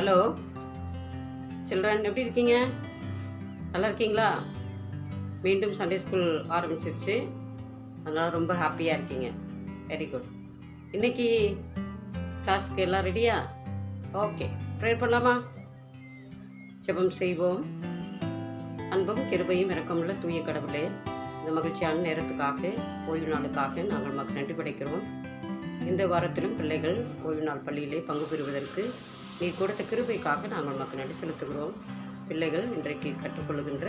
Hello children, எப்படி இருக்கீங்க? நல்லா இருக்கீங்களா? மீண்டும் சண்டே ஸ்கூல் ஆரம்பிச்சிருச்சு, அதனால் ரொம்ப ஹாப்பியாக இருக்கீங்க. Very good. இன்றைக்கி கிளாஸ்க்கு எல்லாம் ரெடியா? ஓகே, ப்ரேயர் பண்ணலாமா? ஜெபம் செய்வோம். அன்பும் கிருபையும் இரக்கமுள்ள தூய கடவுளே, இந்த மகிழ்ச்சியான நேரத்துக்காக, ஓய்வு நாளுக்காக நாங்கள் உமக்கு நன்றி படைக்கிறோம். இந்த வாரத்திலும் பிள்ளைகள் ஓய்வு நாள் பள்ளியிலே பங்கு பெறுவதற்கு நீர் கொடுத்த கிருபைக்காக நாங்கள் உமக்கு நன்றி செலுத்துகிறோம். பிள்ளைகள் இன்றைக்கு கற்றுக்கொள்கின்ற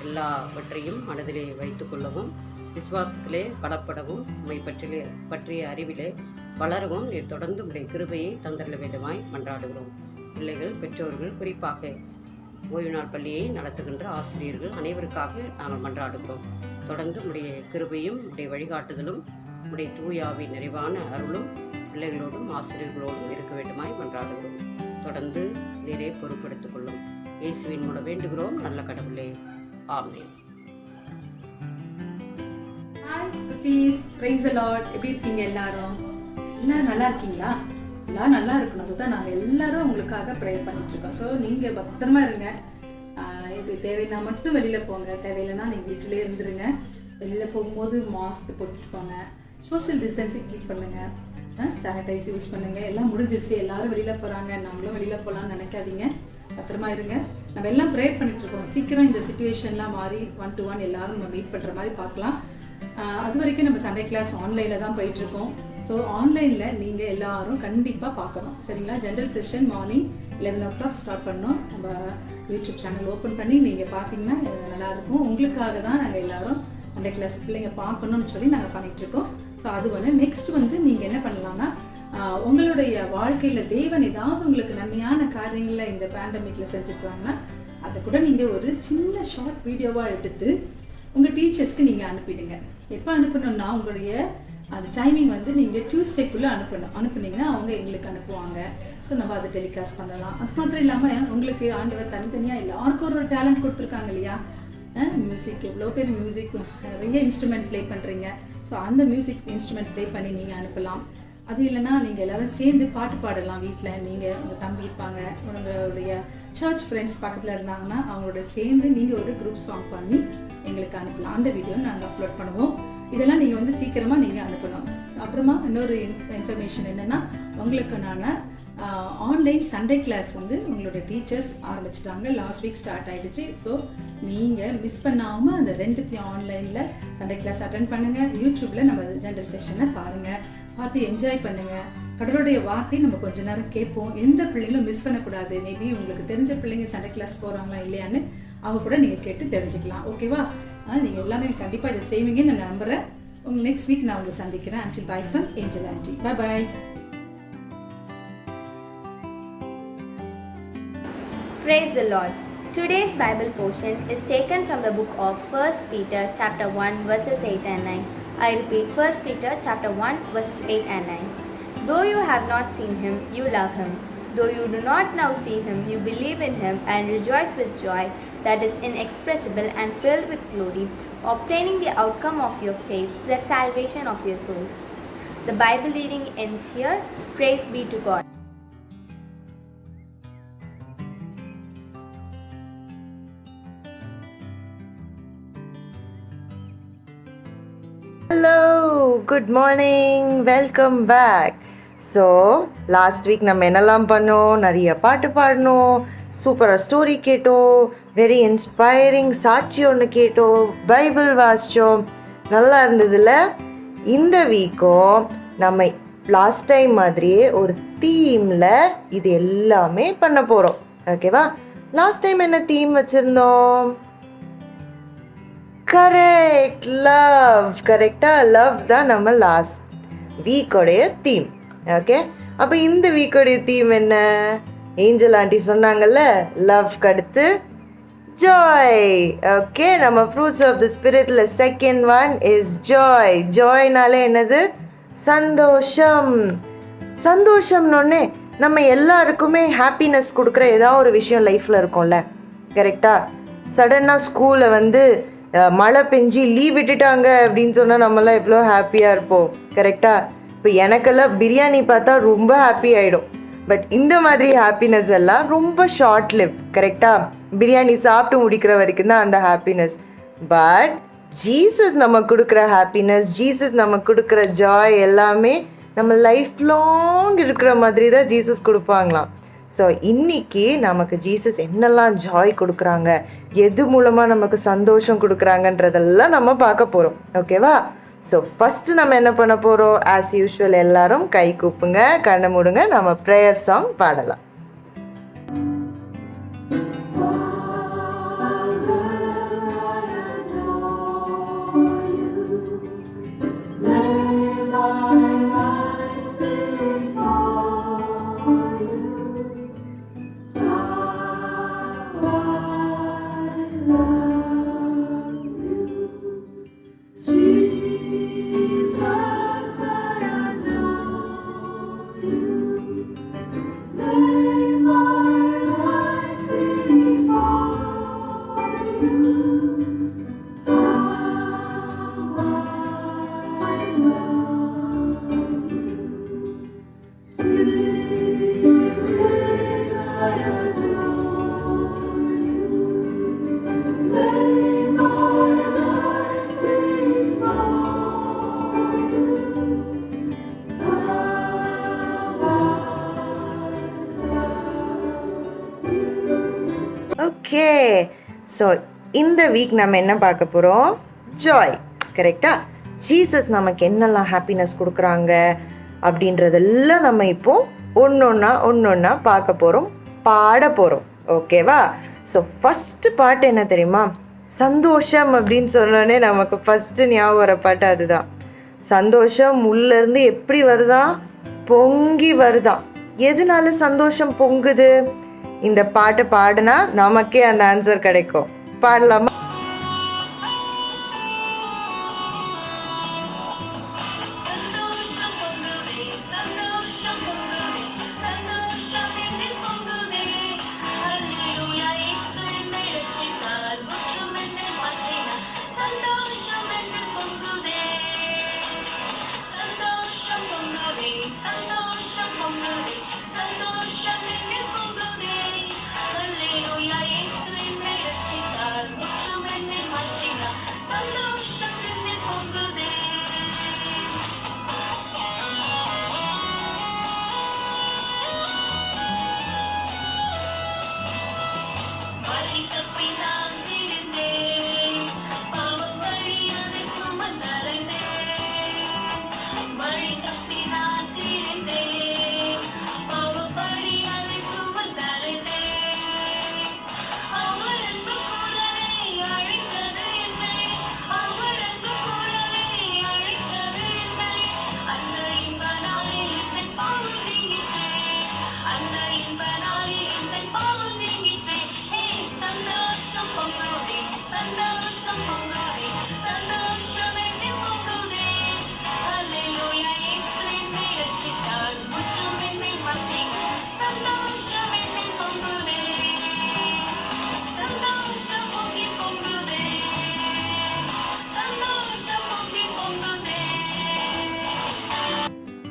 எல்லாவற்றையும் மனதிலே வைத்து கொள்ளவும், விசுவாசத்திலே பலப்படவும், உம்மை பற்றிய அறிவிலே வளரவும் நீர் தொடர்ந்து உடைய கிருபையை தந்தரல வேண்டுமாய் மன்றாடுகிறோம். பிள்ளைகள், பெற்றோர்கள், குறிப்பாக ஓய்வு நாள் பள்ளியை நடத்துகின்ற ஆசிரியர்கள் அனைவருக்காக நாங்கள் மன்றாடுகிறோம். தொடர்ந்து உடைய கிருபையும் உடைய வழிகாட்டுதலும் உடைய தூயாவின் நிறைவான அருளும் பிள்ளைகளோடும் ஆசிரியர்களோடும் இருக்க வேண்டுமாய் மன்றாடுகிறோம். தொடர்ந்து நீரே பொறுப்படுத்திக் கொள்ளும். இயேசுவின் மூலம் வேண்டுகிறோம் நல்ல கடவுளே, ஆமென். ஹாய் குட்டீஸ், பிரைஸ் தி லார்ட். எப்படி இருக்கீங்க எல்லாரும் நல்லா இருக்கீங்களா? எல்லாம் நல்லா இருக்கணும், அதுதான் நாங்கள் எல்லாரும் உங்களுக்காக ப்ரேயர் பண்ணிட்டு இருக்கோம். ஸோ நீங்கள் பத்திரமா இருங்க. இப்போ தேவைன்னா மட்டும் வெளியில் போங்க, தேவையில்லைன்னா நீங்கள் வீட்டிலே இருந்துருங்க. வெளியில் போகும்போது மாஸ்க் போட்டுட்டு போங்க, சோஷியல் டிஸ்டன்சிங் கீப் பண்ணுங்கள், சானிடைஸ் யூஸ் பண்ணுங்கள். எல்லாம் முடிஞ்சிருச்சு, எல்லாரும் வெளியில் போகிறாங்க, நம்மளும் வெளியில் போகலான்னு நினைக்காதீங்க. பத்திரமா இருங்க. நம்ம எல்லாம் ப்ரேயர் பண்ணிட்டு இருக்கோம். சீக்கிரம் இந்த சுச்சுவேஷன்லாம் மாறி 1-to-1 எல்லாரும் நம்ம மீட் பண்ணுற மாதிரி பார்க்கலாம். அது வரைக்கும் நம்ம சண்டே கிளாஸ் ஆன்லைனில் தான் போயிட்டுருக்கோம். ஸோ ஆன்லைனில் நீங்கள் எல்லாரும் கண்டிப்பாக பார்க்கணும், சரிங்களா? General session morning 11 o'clock start பண்ணோம். நம்ம யூடியூப் சேனல் ஓப்பன் பண்ணி நீங்கள் பார்த்தீங்கன்னா நல்லாயிருக்கும். உங்களுக்காக தான் நாங்கள் எல்லாரும் அந்த கிளாஸ் பிள்ளைங்க பார்க்கணும்னு சொல்லி நாங்கள் பண்ணிகிட்ருக்கோம். ஸோ அது நெக்ஸ்ட் நீங்கள் என்ன பண்ணலான்னா, உங்களுடைய வாழ்க்கையில் தேவன் ஏதாவது உங்களுக்கு நன்மையான காரியங்களை இந்த பேண்டமிக்கில் செஞ்சுருக்காங்கன்னா அதை கூட நீங்கள் ஒரு சின்ன ஷார்ட் வீடியோவாக எடுத்து உங்கள் டீச்சர்ஸ்க்கு நீங்கள் அனுப்பிடுங்க. எப்போ அனுப்பணும்னா உங்களுடைய அந்த டைமிங் நீங்கள் டியூஸ்டேக்குள்ளே அனுப்புனீங்கன்னா அவங்க எங்களுக்கு அனுப்புவாங்க. ஸோ நம்ம அதை டெலிகாஸ்ட் பண்ணலாம். அது மாத்திரம் இல்லாமல் உங்களுக்கு ஆண்டவர் தனித்தனியாக எல்லாருக்கும் ஒரு டேலண்ட் கொடுத்துருக்காங்க இல்லையா? மியூசிக், எவ்வளோ பேர் மியூசிக் நிறைய இன்ஸ்ட்ருமெண்ட் ப்ளே பண்ணுறீங்க. ஸோ அந்த மியூசிக் இன்ஸ்ட்ருமெண்ட் ப்ளே பண்ணி நீங்கள் அனுப்பலாம். அது இல்லைன்னா நீங்கள் எல்லோரும் சேர்ந்து பாட்டு பாடலாம். வீட்டில் நீங்கள் உங்கள் தம்பி இருப்பாங்க, உங்களுடைய சர்ச் ஃப்ரெண்ட்ஸ் பக்கத்தில் இருந்தாங்கன்னா அவங்களோட சேர்ந்து நீங்கள் ஒரு குரூப் சாங் பண்ணி எங்களுக்கு அனுப்பலாம். அந்த வீடியோ நாங்கள் அப்லோட் பண்ணுவோம். இதெல்லாம் நீங்கள் சீக்கிரமாக நீங்கள் அனுப்பணும். அப்புறமா இன்னொரு இன்ஃபர்மேஷன் என்னென்னா, உங்களுக்கு நான் ஆன்லைன் சண்டே கிளாஸ் உங்களோட டீச்சர்ஸ் ஆரம்பிச்சிட்டாங்க. லாஸ்ட் வீக் ஸ்டார்ட் ஆகிடுச்சு. ஸோ நீங்கள் மிஸ் பண்ணாமல் அந்த 2த்தையும் ஆன்லைனில் சண்டே கிளாஸ் அட்டென்ட் பண்ணுங்கள். யூடியூப்பில் நம்ம ஜென்ரல் செஷனை பாருங்கள், பார்த்து என்ஜாய் பண்ணுங்கள். கடவுளுடைய வார்த்தையை நம்ம கொஞ்ச நேரம் கேட்போம். எந்த பிள்ளைங்களும் மிஸ் பண்ணக்கூடாது. மேபி உங்களுக்கு தெரிஞ்ச பிள்ளைங்க சண்டே கிளாஸ் போகிறாங்களா இல்லையான்னு அவங்க கூட நீங்கள் கேட்டு தெரிஞ்சுக்கலாம். ஓகேவா? நீங்கள் எல்லாமே கண்டிப்பாக இதை செய்வீங்கன்னு நான் நம்புகிறேன். உங்கள் நெக்ஸ்ட் வீக் நான் உங்களை சந்திக்கிறேன். Until bye from Angel Aunty. Bye. Praise the Lord. Today's Bible portion is taken from the book of 1 Peter chapter 1 verses 8 and 9. I repeat, 1 Peter chapter 1 verses 8 and 9. Though you have not seen him, you love him. Though you do not now see him, you believe in him and rejoice with joy that is inexpressible and filled with glory, obtaining the outcome of your faith, the salvation of your souls. The Bible reading ends here. Praise be to God. Hello, good morning, welcome back. So last week நம்ம என்னெல்லாம் பண்ணோம்? நிறைய பாட்டு பாடினோம், சூப்பராக story கேட்டோம், very inspiring சாட்சி ஒன்று கேட்டோம், பைபிள் வாசித்தோம். நல்லா இருந்ததில்ல? இந்த வீக்கும் நம்ம லாஸ்ட் டைம் மாதிரியே ஒரு தீமில் இது எல்லாமே பண்ண போகிறோம். ஓகேவா? லாஸ்ட் டைம் என்ன தீம் வச்சுருந்தோம்? Correct, love. கரெக்டாக லவ் தான் நம்ம லாஸ்ட் வீக்கோடைய தீம். ஓகே, அப்போ இந்த வீக்கோடைய தீம் என்ன? ஏஞ்சல் ஆண்டி சொன்னாங்கல்ல, லவ்க்கு அடுத்து ஜாய். ஓகே, நம்ம ஃப்ரூட்ஸ் ஆஃப் தி ஸ்பிரிட்டில் செகண்ட் ஒன் இஸ் ஜாய். ஜாய்னாலே என்னது? சந்தோஷம். சந்தோஷம்னோடனே நம்ம எல்லாருக்குமே ஹாப்பினஸ் கொடுக்குற ஏதாவது ஒரு விஷயம் லைஃப்பில் இருக்கும்ல, கரெக்டாக? சடனாக ஸ்கூலில் மழை பெஞ்சி லீவ் விட்டுட்டாங்க அப்படின்னு சொன்னால் நம்மளாம் எவ்வளோ ஹாப்பியாக இருப்போம், கரெக்டாக? இப்போ எனக்கெல்லாம் பிரியாணி பார்த்தா ரொம்ப ஹாப்பி ஆகிடும். பட் இந்த மாதிரி ஹாப்பினஸ் எல்லாம் ரொம்ப ஷார்ட் லிவ். கரெக்டாக? பிரியாணி சாப்பிட்டு முடிக்கிற வரைக்கும் தான் அந்த ஹாப்பினஸ். பட் ஜீசஸ் நம்ம கொடுக்குற ஹாப்பினஸ், ஜீசஸ் நம்ம கொடுக்குற ஜாய் எல்லாமே நம்ம லைஃப் லாங் இருக்கிற மாதிரி தான் ஜீசஸ் கொடுப்பாங்களாம். ஸோ இன்றைக்கி நமக்கு ஜீசஸ் என்னெல்லாம் ஜாய் கொடுக்குறாங்க, எது மூலமாக நமக்கு சந்தோஷம் கொடுக்குறாங்கன்றதெல்லாம் நம்ம பார்க்க போகிறோம். ஓகேவா? ஸோ ஃபஸ்ட்டு நம்ம என்ன பண்ண போகிறோம்? ஆஸ் யூஷுவல் எல்லாரும் கை கூப்புங்க, கண்ணை மூடுங்க, நம்ம ப்ரேயர் சாங் பாடலாம். ஓகே, ஸோ இந்த வீக் நம்ம என்ன பார்க்க போகிறோம்? ஜாய். கரெக்டாக? ஜீசஸ் நமக்கு என்னெல்லாம் ஹாப்பினஸ் கொடுக்குறாங்க அப்படின்றதெல்லாம் நம்ம இப்போது ஒன்றொன்னா பார்க்க போகிறோம், பாட போகிறோம். ஓகேவா? ஸோ ஃபஸ்ட்டு பாட்டு என்ன தெரியுமா? சந்தோஷம் அப்படின்னு சொன்னோடனே நமக்கு ஃபஸ்ட்டு ஞாபகம் வர பாட்டு அதுதான். சந்தோஷம் உள்ளேருந்து எப்படி வருதான்? பொங்கி வருதான். எதனால சந்தோஷம் பொங்குது? இந்த பாட்டு பாடினா நமக்கே அந்த ஆன்சர் கிடைக்கும். பாடலாமா?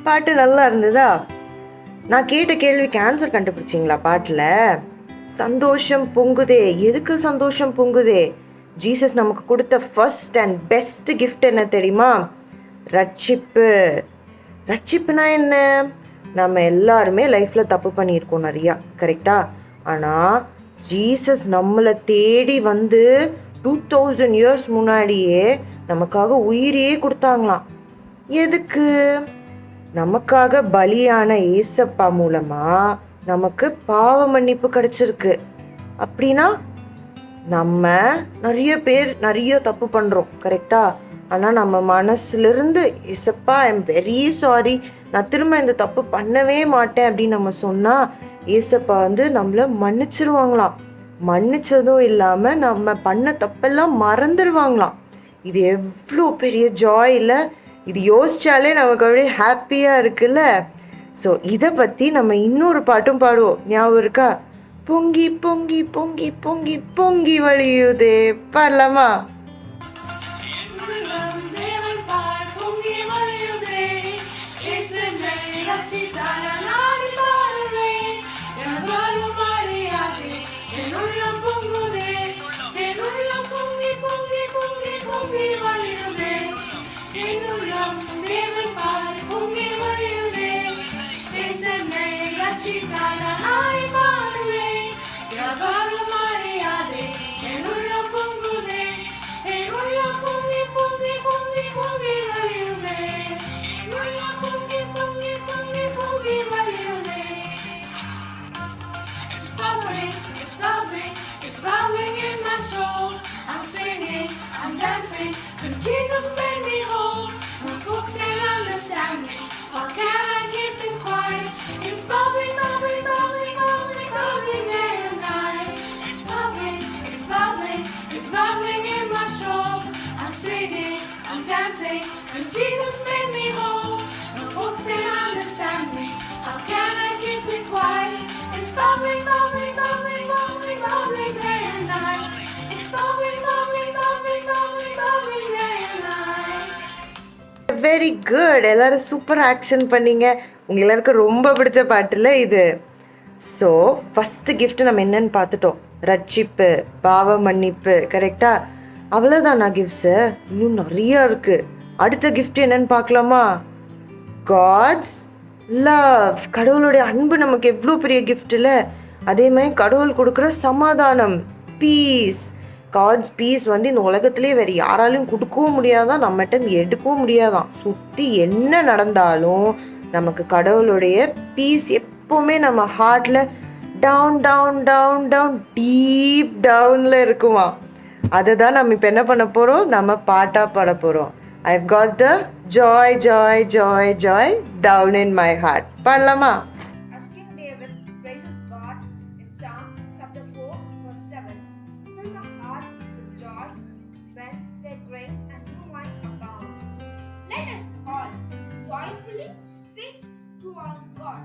பாட்டு நல்லா இருந்ததா? நான் கேட்ட கேள்விக்கு ஆன்சர் கண்டுபிடிச்சிங்களா? பாட்டில் சந்தோஷம் பொங்குதே. எதுக்கு சந்தோஷம் பொங்குதே? ஜீசஸ் நமக்கு கொடுத்த ஃபர்ஸ்ட் அண்ட் பெஸ்ட் கிஃப்ட் என்ன தெரியுமா? ரட்சிப்பு. ரட்சிப்புனா என்ன? நம்ம எல்லாருமே லைஃப்பில் தப்பு பண்ணியிருக்கோம் நிறையா. கரெக்டாக? ஆனால் ஜீசஸ் நம்மளை தேடி வந்து 2000 years முன்னாடியே நமக்காக உயிரையே கொடுத்தாங்களாம். எதுக்கு? நமக்காக பலியான ஏசப்பா மூலமாக நமக்கு பாவ மன்னிப்பு கிடச்சிருக்கு. அப்படின்னா நம்ம நிறைய பேர் நிறைய தப்பு பண்ணுறோம். கரெக்டாக? ஆனால் நம்ம மனசுலேருந்து ஏசப்பா ஐ எம் வெரி சாரி, நான் திரும்ப இந்த தப்பு பண்ணவே மாட்டேன் அப்படின்னு நம்ம சொன்னால் ஏசப்பா வந்து நம்மளை மன்னிச்சிருவாங்களாம். மன்னிச்சதும் இல்லாமல் நம்ம பண்ண தப்பெல்லாம் மறந்துடுவாங்களாம். இது எவ்வளோ பெரிய ஜாய் இல்லை? இது யோசிச்சாலே நமக்கு அப்படியே ஹாப்பியாக இருக்குல்ல? ஸோ இதை பற்றி நம்ம இன்னொரு பாட்டும் பாடுவோம். ஞாபகம் இருக்கா? பொங்கி பொங்கி பொங்கி பொங்கி பொங்கி வழியுதே. பாடலாமா? ரட்சித்தார் நாடி பாடுவேன். தேவன் பால் பொங்கி வழியுதே தேசமே ரட்சித்தான ஆய் மாறுவே வியாபாரம் அறியாதே என் உள்ளம் பொங்குதே என் உள்ளம் பொங்கி பொங்கி பொங்கி பொங்கி வழியுதே என் உள்ளம் பொங்கி பொங்கி பொங்கி பொங்கி வழியுதே It's bubbling, it's bubbling in my soul. I'm singing, I'm dancing, 'cause Jesus made me whole. My folks can't understand me, how can I keep it quiet? It's bubbling, bubbling, bubbling, bubbling, bubbling day and night. It's bubbling, it's bubbling, it's bubbling in my soul. I'm singing, I'm dancing, 'cause Jesus made me whole. My folks can't understand me, how can I keep it quiet? It's bubbling, bubbling, bubbling, bubbling, bubbling day and night. It's bubbling, bubbling, bubbling, bubbling, bubbling day and night. Very good. எல்லாரும் super action பண்ணீங்க. உங்க எல்லாருக்கும் ரொம்ப பிடிச்ச பாட்டுல இது. So first gift நம்ம என்னன்னு பார்த்துட்டோம். ரட்சிப்பு, பாவ மன்னிப்பு. கரெக்டா? அவ்வளோதானா கிஃப்ட்ஸு? இன்னும் நிறையா இருக்கு. அடுத்த கிஃப்ட் என்னன்னு பார்க்கலாமா? God's love. கடவுளுடைய அன்பு நமக்கு எவ்வளோ பெரிய கிஃப்ட் இல்லை? அதே மாதிரி கடவுள் கொடுக்குற சமாதானம், பீஸ். காட்ஸ் பீஸ் வந்து இந்த உலகத்திலே வேறு யாராலையும் கொடுக்கவும் முடியாதான், நம்மகிட்ட எடுக்கவும் முடியாதான். சுற்றி என்ன நடந்தாலும் நமக்கு கடவுளுடைய பீஸ் எப்போவுமே நம்ம ஹார்ட்டில் down down down down deep டவுனில் இருக்குமா. அதை தான் நம்ம இப்போ என்ன பண்ண போகிறோம்? நம்ம பாட்டாக பாட போகிறோம். I've got the joy, joy, joy, joy down in my heart. பாடலாமா? As King David praises God in Psalm chapter 4 verse 7, fill my heart with joy when their grain and new wine abound. Let us all joyfully sing to our God.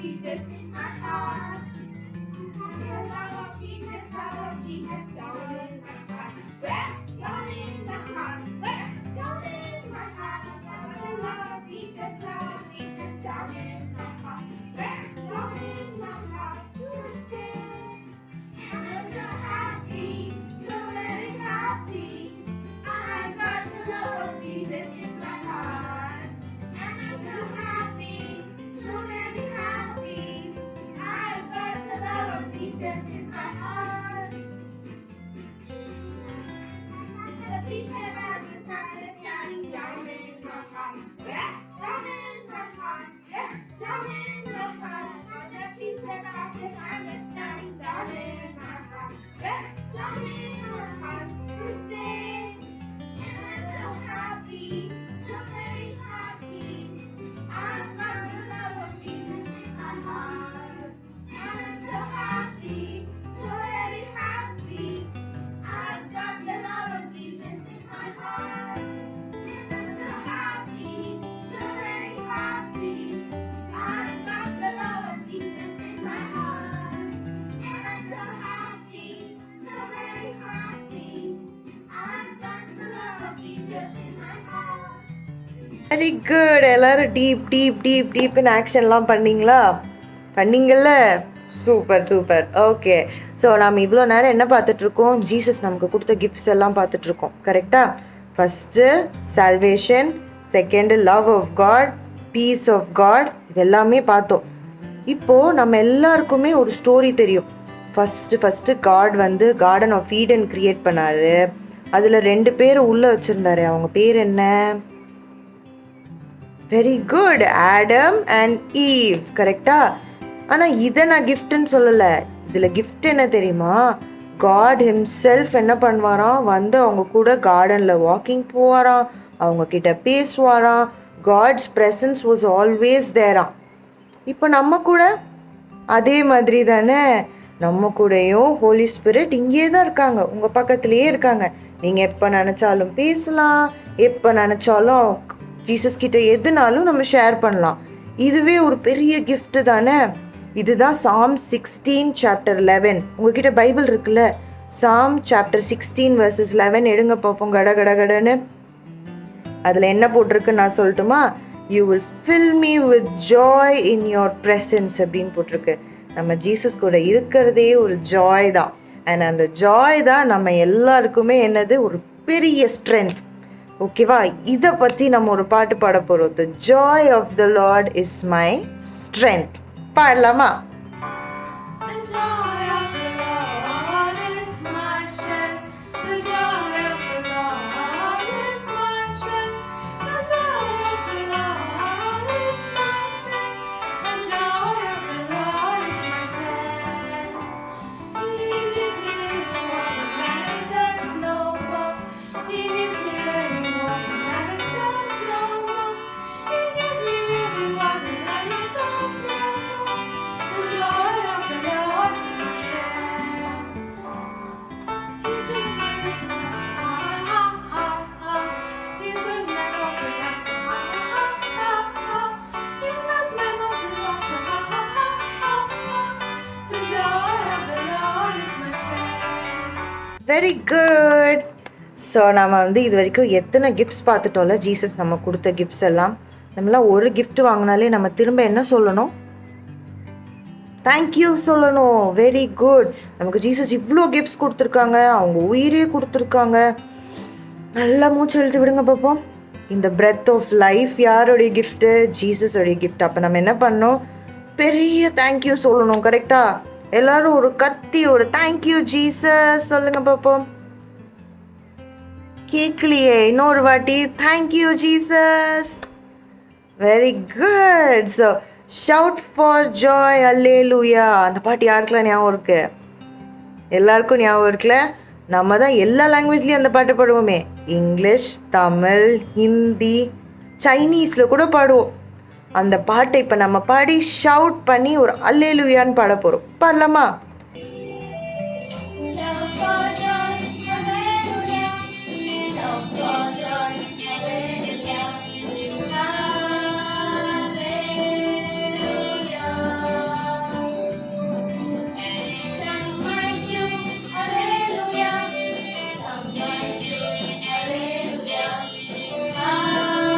Jesus in my heart. The love of Jesus down in my heart. Where? Down in my heart. Where? Down in my heart. The love of Jesus down in my heart. Where? Down in my heart to stay. And I'm so happy, so very happy. I got the love of Jesus in my heart. And I'm so happy, so very happy. I got the love of Jesus in my heart. The peace that passes understanding down in my heart. Yeah, down in my heart. Yeah, down in my heart. The peace that passes understanding down in my heart. Yeah, down in my heart to stay. And I'm so happy, so very happy. I've got the love of Jesus in my heart. And I'm so happy, so very happy. I've got the love of Jesus in my heart. And I'm so happy, so very happy. I've got the love of Jesus in my heart. And I'm so happy, so very happy. I've got the love of Jesus in my heart. Very good. எல்லாரும் deep deep deep டீப்னு ஆக்ஷன்லாம் பண்ணீங்களா? பண்ணீங்கல்ல? Super super. Okay. So நம்ம இவ்வளோ நேரம் என்ன பார்த்துட்ருக்கோம்? ஜீசஸ் நமக்கு கொடுத்த கிஃப்ட்ஸ் எல்லாம் பார்த்துட்ருக்கோம். கரெக்டாக? First salvation, second love of God, peace of God, இது எல்லாமே பார்த்தோம். இப்போது நம்ம எல்லாருக்குமே ஒரு ஸ்டோரி தெரியும். ஃபஸ்ட்டு காட் வந்து கார்டன் ஆஃப் ஈடன் க்ரியேட் பண்ணார். அதில் 2 பேர் உள்ளே வச்சுருந்தாரு. அவங்க பேர் என்ன? Very good, Adam and Eve. கரெக்டா? ஆனால் இதை நான் கிஃப்ட்டுன்னு சொல்லலை. இதில் கிஃப்ட் என்ன தெரியுமா? காட் ஹிம்செல்ஃப் என்ன பண்ணுவாராம்? வந்து அவங்க கூட கார்டனில் வாக்கிங் போவாராம், அவங்க கிட்ட பேசுவாராம். காட்ஸ் ப்ரெசன்ஸ் வாஸ் ஆல்வேஸ் தேராம். இப்போ நம்ம கூட அதே மாதிரி தானே? நம்ம கூடயும் ஹோலி ஸ்பிரிட் இங்கே தான் இருக்காங்க, உங்கள் பக்கத்துலேயே இருக்காங்க. நீங்கள் எப்போ நினச்சாலும் பேசலாம், எப்போ நினச்சாலும் ஜீசஸ் கிட்ட எதுனாலும் நம்ம ஷேர் பண்ணலாம். இதுவே ஒரு பெரிய gift தானே. இதுதான் Psalm 16 chapter 11. உங்ககிட்ட பைபிள் இருக்குல்ல, Psalm chapter 16 verses 11 எடுங்க பார்ப்போம் கடன்னு. அதில் என்ன போட்டிருக்கு நான் சொல்லட்டுமா? You will fill me with joy in your presence அப்படின்னு போட்டிருக்கு. நம்ம ஜீசஸ் கூட இருக்கிறதே ஒரு ஜாய் தான். அண்ட் அந்த ஜாய் தான் நம்ம எல்லாருக்குமே என்னது, ஒரு பெரிய ஸ்ட்ரென்த். ஓகேவா? இதை பற்றி நம்ம ஒரு பாட்டு பாட போகிறோம். The joy of the Lord is my strength. பாடலாமா? The joy of the Lord is my strength. The joy of the Lord is my strength. The joy of the Lord is my strength. The joy of the Lord is my strength. He gives me living waters and it does no more. He gives me living waters and it does no more. He gives me living waters and it does no more. The joy of the Lord is my strength. He fills my life He fills my mouth with laughter He fills my mouth with laughter The joy of the Lord is my strength. Very good. So நம்ம இது வரைக்கும் எத்தனை gifts பார்த்துட்டோம்ல, Jesus நம்ம கொடுத்த gifts எல்லாம். நம்மளாம் ஒரு gift வாங்கினாலே நம்ம திரும்ப என்ன சொல்லணும்? தேங்க்யூ சொல்லணும். Very good. நமக்கு ஜீசஸ் இவ்வளோ கிஃப்ட்ஸ் கொடுத்துருக்காங்க, அவங்க உயிரே கொடுத்துருக்காங்க. நல்லா மூச்சு எழுத்து விடுங்க பார்ப்போம். இந்த பிரெத் ஆஃப் லைஃப் யாருடைய கிஃப்ட்டு? ஜீசஸோடைய கிஃப்ட். அப்போ நம்ம என்ன பண்ணோம்? பெரிய தேங்க்யூ சொல்லணும். கரெக்டா? எல்லாரும் ஒரு கத்தி ஒரு தேங்க்யூ ஜீசஸ் சொல்லுங்க பார்ப்போம். கேட்கலையே, இன்னொரு வாட்டி thank you Jesus. Very good. So shout for joy hallelujah. அந்த பாட்டு யாருக்கெல்லாம் ஞாபகம் இருக்கு? எல்லாருக்கும் ஞாபகம் இருக்குல்ல? நம்ம தான் எல்லா லாங்குவேஜ்லேயும் அந்த பாட்டு பாடுவோமே. இங்கிலீஷ், தமிழ், ஹிந்தி, சைனீஸில் கூட பாடுவோம். அந்த பாட்டை இப்போ நம்ம பாடி ஷவுட் பண்ணி ஒரு அல்லேலூயான்னு பாட போகிறோம். பாடலாமா? Shout for joy, hallelujah. Shout for joy, hallelujah. Hallelujah. Sing my tune, hallelujah. Sing my tune, hallelujah. Hallelujah.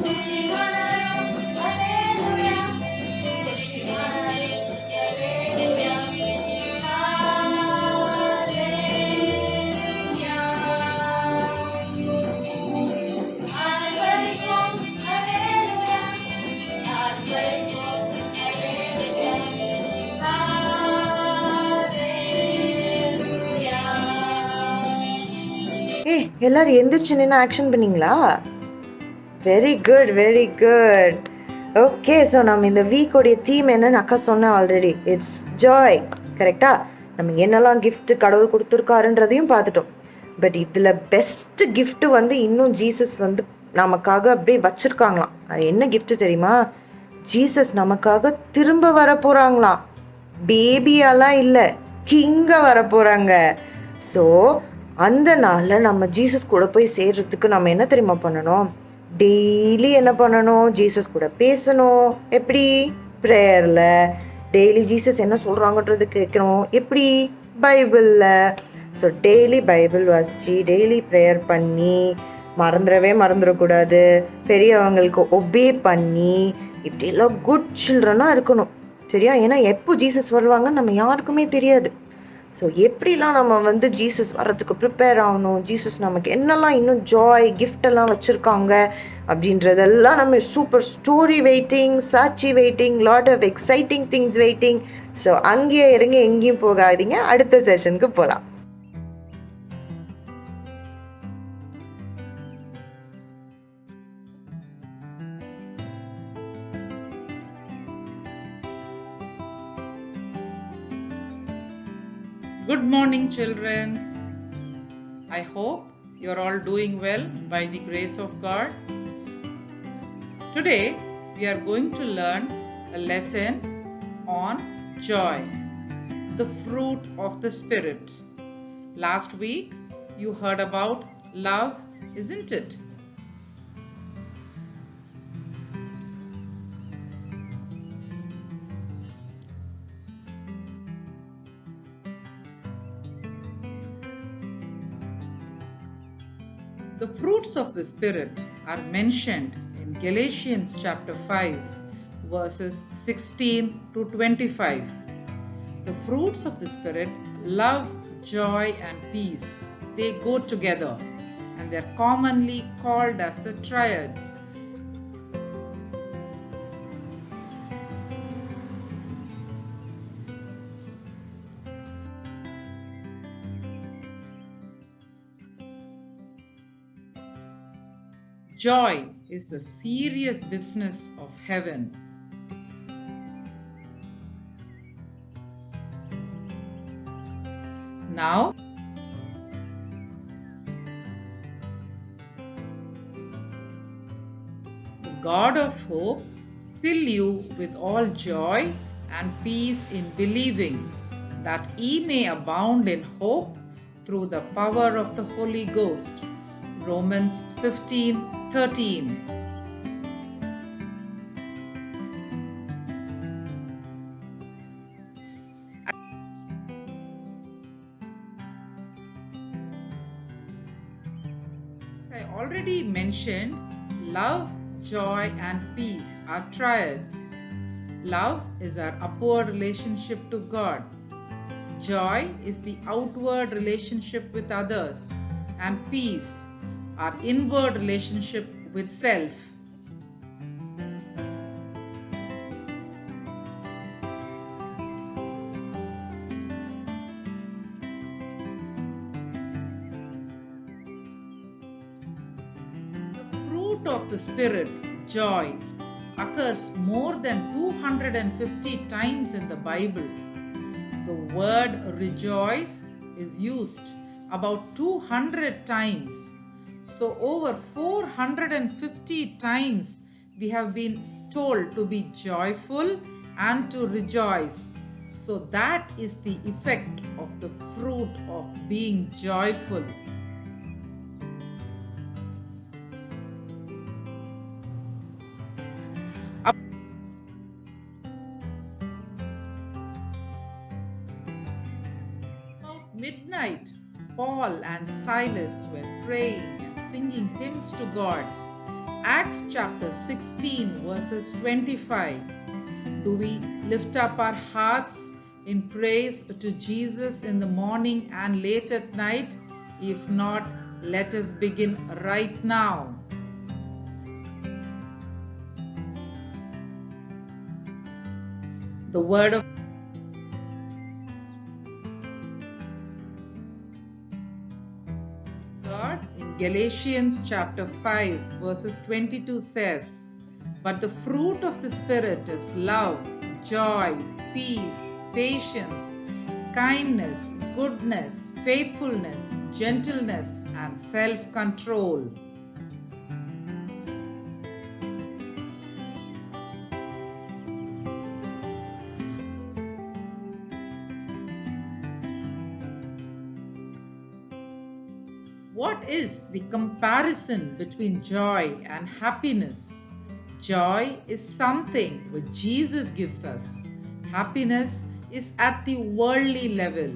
Kushi manaram, hallelujah. Kushi manaram, hallelujah. Hallelujah. Hallelujah. Hallelujah. Hallelujah. எல்லாரும் எந்திரிச்சு நின்று ஆக்ஷன் பண்ணீங்களா? Very good, very good. Okay, so நம்ம இந்த வீக்கோடைய theme என்னன்னு அக்கா சொன்னேன் ஆல்ரெடி. It's Joy. கரெக்டா? நம்ம என்னெல்லாம் gift கடவுள் கொடுத்துருக்காருன்றதையும் பார்த்துட்டோம். பட் இதில் பெஸ்ட் gift இன்னும் ஜீசஸ் நமக்காக அப்படியே வச்சுருக்காங்களாம். அது என்ன gift தெரியுமா? ஜீசஸ் நமக்காக திரும்ப வர போகிறாங்களாம். பேபியாலாம் இல்லை, கிங்காக வர போகிறாங்க. ஸோ அந்த நாளில் நம்ம ஜீசஸ் கூட போய் சேர்றதுக்கு நம்ம என்ன தெரியுமா பண்ணணும்? டெய்லி என்ன பண்ணணும்? ஜீசஸ் கூட பேசணும். எப்படி? ப்ரேயரில். டெய்லி ஜீசஸ் என்ன சொல்கிறாங்கன்றது கேட்கணும். எப்படி? பைபிளில். ஸோ டெய்லி பைபிள் வாசித்து டெய்லி ப்ரேயர் பண்ணி மறந்துடக்கூடாது. பெரியவங்களுக்கு ஒபே பண்ணி இப்படியெல்லாம் குட் சில்ட்ரனாக இருக்கணும். சரியா? ஏன்னா எப்போ ஜீசஸ் வருவாங்கன்னு நம்ம யாருக்குமே தெரியாது. ஸோ எப்படிலாம் நம்ம ஜீசஸ் வர்றதுக்கு ப்ரிப்பேர் ஆகணும், ஜீசஸ் நமக்கு என்னெல்லாம் இன்னும் ஜாய் கிஃப்டெல்லாம் வச்சுருக்காங்க அப்படின்றதெல்லாம் நம்ம சூப்பர் ஸ்டோரி வெயிட்டிங், சாட்சி waiting, lot of exciting things waiting. So அங்கேயே இருங்க, எங்கேயும் போகாதீங்க. அடுத்த செஷனுக்கு போகலாம். Good morning, children. I hope you're all doing well by the grace of God. Today, we are going to learn a lesson on joy, the fruit of the Spirit. Last week, you heard about love, isn't it? The fruits of the Spirit are mentioned in Galatians chapter 5, verses 16 to 25. The fruits of the Spirit, love, joy, and peace, they go together, and they're commonly called as the triads. Joy is the serious business of heaven. Now, the God of hope fill you with all joy and peace in believing, that ye may abound in hope through the power of the Holy Ghost. Romans 15:13. As I already mentioned, love, joy, and peace are triads. Love is our upward relationship to God. Joy is the outward relationship with others. And peace, our inward relationship with self. The fruit of the Spirit, joy, occurs more than 250 times in the Bible. The word rejoice is used about 200 times. So over 450 times we have been told to be joyful and to rejoice. So that is the effect of the fruit of being joyful. About midnight, Paul and Silas were praying and singing hymns to God. Acts chapter 16 verses 25. Do we lift up our hearts in praise to Jesus in the morning and late at night? If not, let us begin right now. The word of God in Galatians chapter 5 verses 22 says, "But the fruit of the Spirit is love, joy, peace, patience, kindness, goodness, faithfulness, gentleness, and self-control." What is the comparison between joy and happiness? Joy is something which Jesus gives us. Happiness is at the worldly level.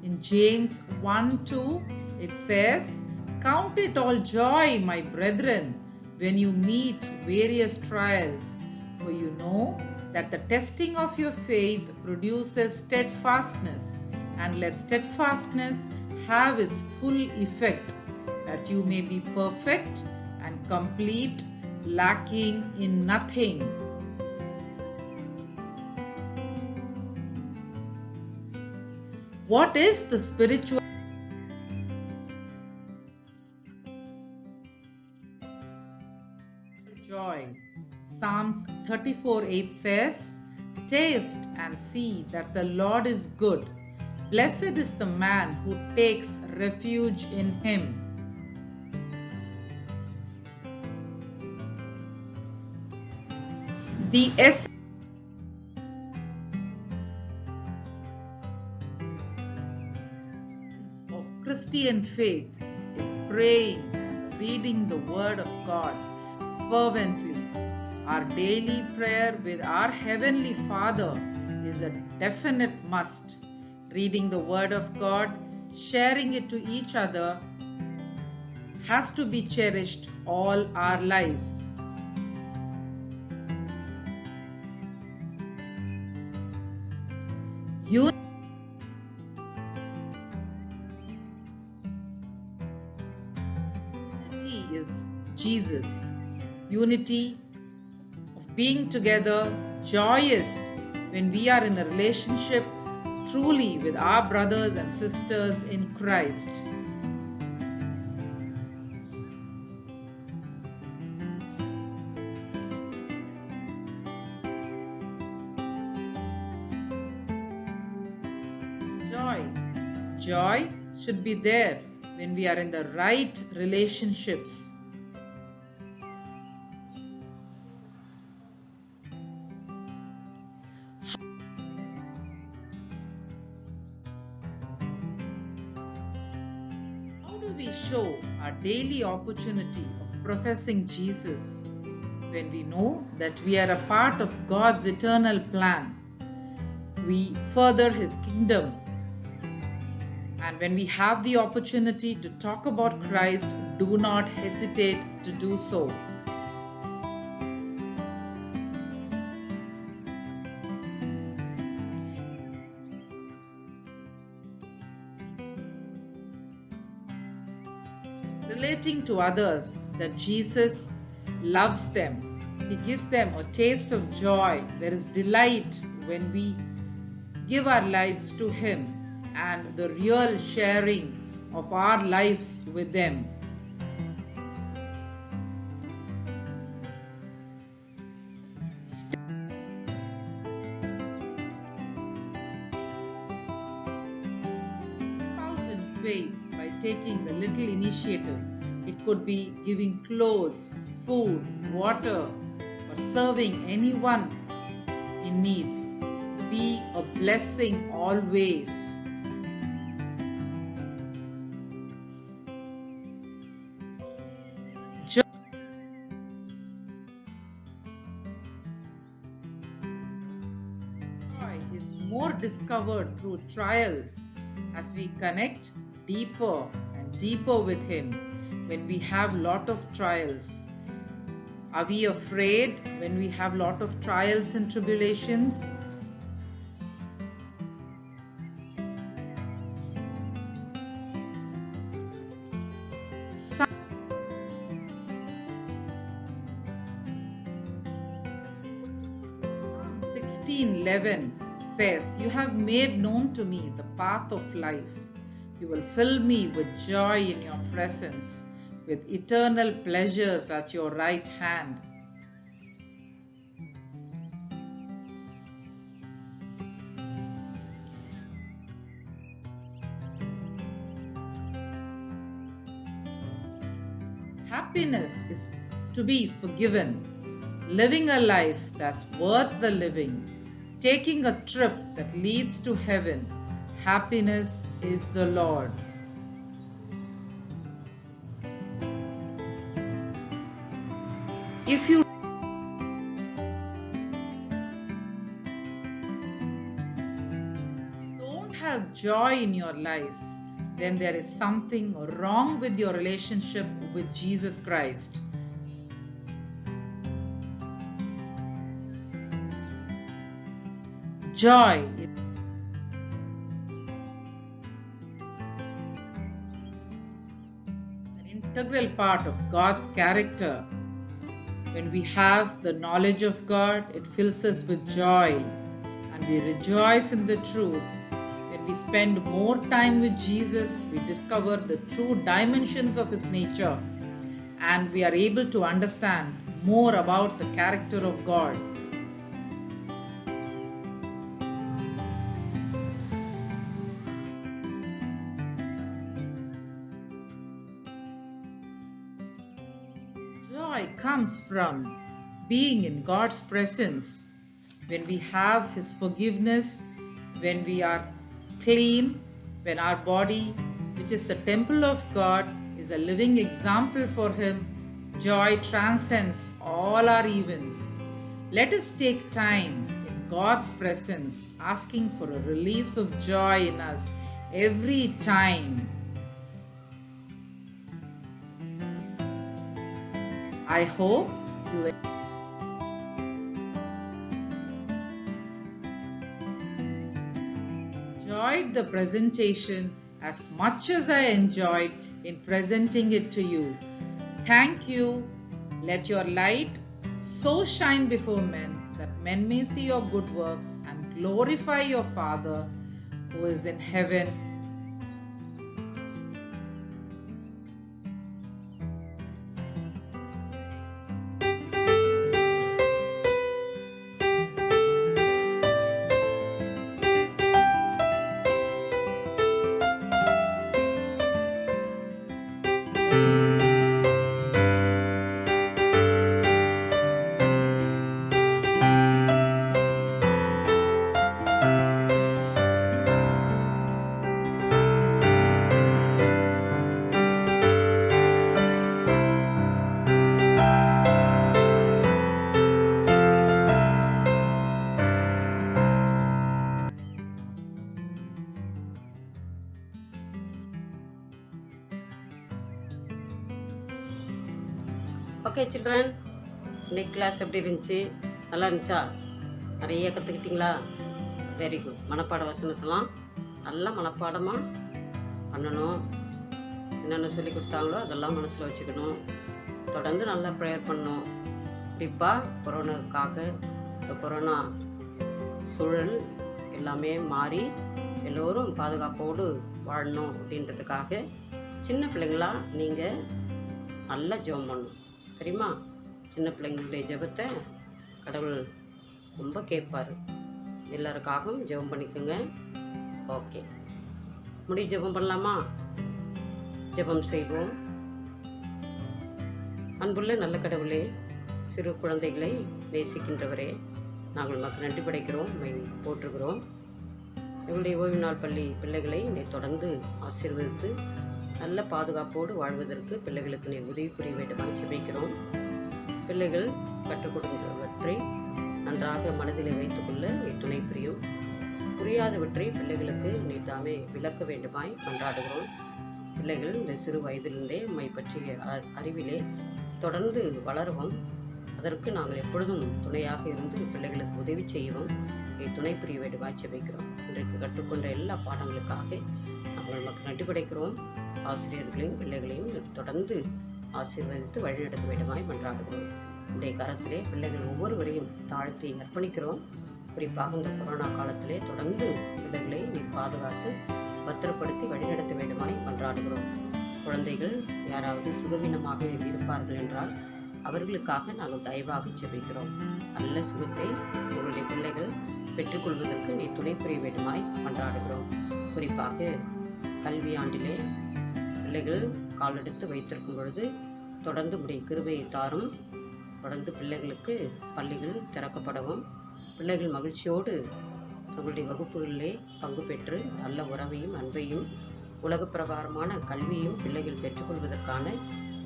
In James 1:2, it says, "Count it all joy, my brethren, when you meet various trials, for you know that the testing of your faith produces steadfastness, and let steadfastness have its full effect, that you may be perfect and complete, lacking in nothing." What is the spiritual joy? Psalms 34:8 says, "Taste and see that the Lord is good. Blessed is the man who takes refuge in him." The essence of Christian faith is praying and reading the Word of God fervently. Our daily prayer with our Heavenly Father is a definite must. Reading the Word of God, sharing it to each other, has to be cherished all our lives. Unity is Jesus. Unity of being together, joyous when we are in a relationship truly with our brothers and sisters in Christ. Joy should be there when we are in the right relationships. How do we show our daily opportunity of professing Jesus when we know that we are a part of God's eternal plan? We further His kingdom. And when we have the opportunity to talk about Christ, do not hesitate to do so. Relating to others that Jesus loves them. He gives them a taste of joy. There is delight when we give our lives to Him, and the real sharing of our lives with them. Out in faith by taking the little initiative. It could be giving clothes, food, water, or serving anyone in need. Be a blessing always. Is more discovered through trials as we connect deeper and deeper with Him when we have lot of trials. Are we afraid when we have lot of trials and tribulations? Psalm 16:11 says, "You have made known to me the path of life. You will fill me with joy in your presence, with eternal pleasures at your right hand." Happiness is to be forgiven, living a life that's worth the living, taking a trip that leads to heaven. Happiness is the Lord. If you don't have joy in your life, then there is something wrong with your relationship with Jesus Christ. Joy is an integral part of God's character. When we have the knowledge of God, it fills us with joy, and we rejoice in the truth. When we spend more time with Jesus, we discover the true dimensions of His nature, and we are able to understand more about the character of God. Joy comes from being in God's presence. When we have His forgiveness, when we are clean, when our body, which It is the temple of God, is a living example for Him. Joy transcends all our events. Let us take time in God's presence, asking for a release of joy in us every time. I hope you enjoyed the presentation as much as I enjoyed in presenting it to you. Thank you. Let your light so shine before men that men may see your good works and glorify your Father who is in heaven. Okay children, இன்னைக்கு class எப்படி இருந்துச்சு? நல்லா இருந்துச்சா? நிறைய கற்றுக்கிட்டிங்களா? Very good. மனப்பாட வசனத்தெல்லாம் நல்லா மனப்பாடமாக பண்ணணும். என்னென்ன சொல்லி கொடுத்தாங்களோ அதெல்லாம் மனசில் வச்சுக்கணும். தொடர்ந்து நல்லா ப்ரேயர் பண்ணணும். குறிப்பாக கொரோனாவுக்காக, இந்த கொரோனா சூழல் எல்லாமே மாறி எல்லோரும் பாதுகாப்போடு வாழணும் அப்படின்றதுக்காக சின்ன பிள்ளைங்களா நீங்கள் நல்லா ஜெபம் பண்ணணும். தெரியுமா? சின்ன பிள்ளைங்களுடைய ஜெபத்தை கடவுள் ரொம்ப கேட்பார். எல்லாருக்காகவும் ஜெபம் பண்ணிக்கோங்க. ஓகே, ஜெபம் பண்ணலாமா? ஜெபம் செய்வோம். அன்புள்ள நல்ல கடவுளே, சிறு குழந்தைகளை நேசிக்கின்றவரே, நாங்கள் உமக்கு நன்றி படைக்கிறோம், போற்றுகிறோம். எங்களுடைய ஓய்வு நாள் பள்ளி பிள்ளைகளை நீ தொடர்ந்து ஆசீர்வதித்து நல்ல பாதுகாப்போடு வாழ்வதற்கு பிள்ளைகளுக்கு நீ உதவி புரிய வேண்டுமாக ஜெபிக்கிறோம். பிள்ளைகள் கற்றுக் கொடுத்தவற்றை நன்றாக மனதில் வைத்துக்கொள்ள நீ துணை புரியும். புரியாதவற்றை பிள்ளைகளுக்கு நீ தாமே விளக்க வேண்டுமாய் கொண்டாடுகிறோம். பிள்ளைகள் இந்த சிறு வயதிலிருந்தே உம்மை பற்றிய அறிவிலே தொடர்ந்து வளரவும், அதற்கு நாங்கள் எப்பொழுதும் துணையாக இருந்து பிள்ளைகளுக்கு உதவி செய்யவும் நீ துணை புரிய வேண்டுமாய் ஜெபிக்கிறோம். இன்றைக்கு கற்றுக்கொண்ட எல்லா பாடங்களுக்காக நாங்கள் உமக்கு நன்றி படைக்கிறோம். ஆசிரியர்களையும் பிள்ளைகளையும் தொடர்ந்து ஆசீர்வதித்து வழிநடத்த வேண்டுமாய் மன்றாடுகிறோம். இன்றைய காலத்திலே பிள்ளைகள் ஒவ்வொருவரையும் தாழ்த்தி அர்ப்பணிக்கிறோம். குறிப்பாக இந்த கொரோனா காலத்திலே தொடர்ந்து பிள்ளைகளை நீ பாதுகாத்து பத்திரப்படுத்தி வழிநடத்த வேண்டுமாய் மன்றாடுகிறோம். குழந்தைகள் யாராவது சுகவீனமாக இருப்பார்கள் என்றால் அவர்களுக்காக நாங்கள் தயவாக ஜெபிக்கிறோம். நல்ல சுகத்தை உங்களுடைய பிள்ளைகள் பெற்றுக்கொள்வதற்கு நீ துணை புரிய வேண்டுமாய் மன்றாடுகிறோம். குறிப்பாக கல்வி ஆண்டிலே பிள்ளைகள் காலெடுத்து வைத்திருக்கும் பொழுது தொடர்ந்து உடைய கிருபையை தாரும். தொடர்ந்து பிள்ளைகளுக்கு பள்ளிகள் திறக்கப்படவும், பிள்ளைகள் மகிழ்ச்சியோடு தங்களுடைய வகுப்புகளிலே பங்கு பெற்று நல்ல உறவையும் அன்பையும் உலக பிரகாரமான கல்வியையும் பிள்ளைகள் பெற்றுக்கொள்வதற்கான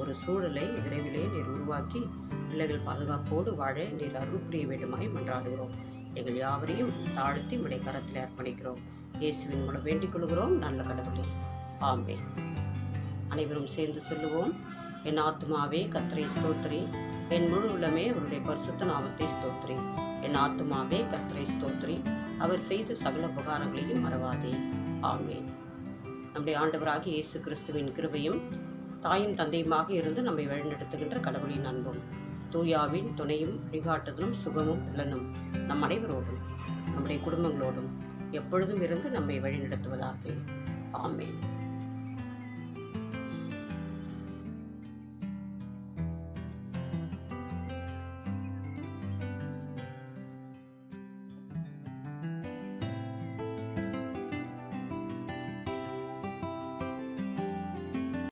ஒரு சூழலை விரைவிலே நீர் உருவாக்கி பிள்ளைகள் பாதுகாப்போடு வாழ நீர் அருள் புரிய வேண்டுமாய் மன்றாடுகிறோம். எங்கள் யாவரையும் தாழ்த்தி உடைய கரத்தில் அர்ப்பணிக்கிறோம். இயேசுவின் மூலம் வேண்டிக் கொள்கிறோம் நல்ல கடவுளே, ஆமென். அனைவரும் சேர்ந்து சொல்லுவோம். என் ஆத்துமாவே கர்த்தரை ஸ்தோத்திரி, என் முழு உள்ளமே அவருடைய பரிசுத்த நாமத்தை ஸ்தோத்திரி. என் ஆத்துமாவே கர்த்தரை ஸ்தோத்திரி, அவர் செய்த சகல உபகாரங்களையும் மறவாதே. ஆமென். நம்முடைய ஆண்டவராகிய இயேசு கிறிஸ்துவின் கிருபையும் தாயும் தந்தையுமாக இருந்து நம்மை வழிநடத்துகின்ற கடவுளின் அன்பும் தூயாவின் துணையும் வழிகாட்டுதலும் சுகமும் பலனும் நம் அனைவரோடும் நம்முடைய குடும்பங்களோடும் எப்பொழுதும் இருந்து நம்மை வழிநடத்துவதாக. ஆமென்.